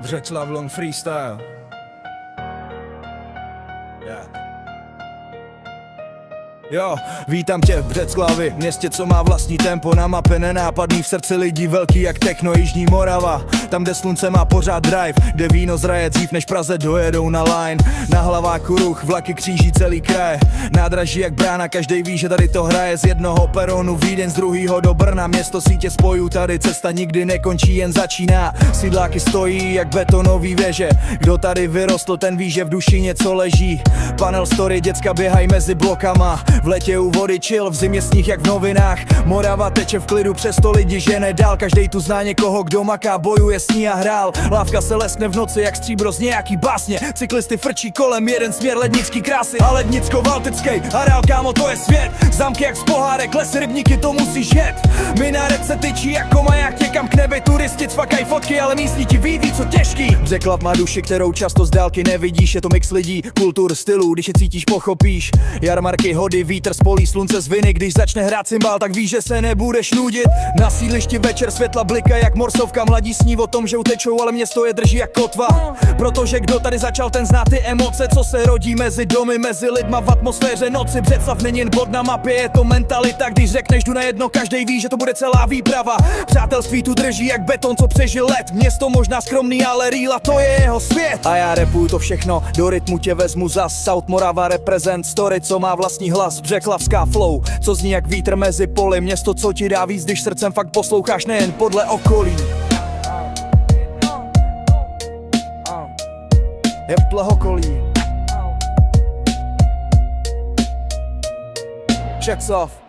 Břeclav Long Freestyle. Jo, vítám tě v Břeclavi, městě, co má vlastní tempo, na mapě nenápadný, v srdci lidí velký jak techno, Jižní Morava. Tam, kde slunce má pořád drive, kde víno zraje dřív, než Praze dojedou na line. Na hlaváku ruch, vlaky kříží celý kraj, nádraží jak brána, každej ví, že tady to hraje. Z jednoho peronu Vídeň, z druhýho do Brna, město sítě spojů, tady cesta nikdy nekončí, jen začíná. Sídláky stojí jak betonový věže, kdo tady vyrostl, ten ví, že v duši něco leží. Panel story, děcka běhají mezi blokama, v letě u vody chill, v zimě sníh jak v novinách. Morava teče v klidu, přesto lidi žene dál, každej tu zná někoho, kdo maká, bojuje s ní a hrál. Lávka se leskne v noci jak stříbro z nějaký básně, cyklisty frčí kolem, jeden směr lednický krásy a lednicko-valtickej. Areál, kámo, to je svět, zámky jak z pohárek, lesy, rybníky, to musíš jet. Minaret se tyčí jako maják někam k nebi, turisti cvakají fotky, ale místní ti ví, co těžký. Břeclav má duši, kterou často z dálky nevidíš, je to mix lidí, kultur, stylů, když je cítíš, pochopíš. Jarmarky, hody, vítr z polí, slunce z viny, když začne hrát cymbál, tak víš, že se nebudeš nudit. Na sídlišti večer světla blika jak morsovka, mladí sní o tom, že utečou, ale město je drží jak kotva. Protože kdo tady začal, ten zná ty emoce, co se rodí mezi domy, mezi lidma v atmosféře noci. Břeclav není jen bod na mapě, je to mentalita, když řekneš jdu na jedno, každej ví, že to bude celá výprava. Přátelství tu drží jak beton, co přežil let, město možná skromný, ale rýla, to je jeho svět. A já repuju to všechno, do rytmu tě vezmu zas, South Morava represent, story, co má vlastní hlas, břeclavská flow, co zní jak vítr mezi poli, město, co ti dá víc, když srdcem fakt posloucháš, nejen podle okolí. Je v plehokolí. Břeclav.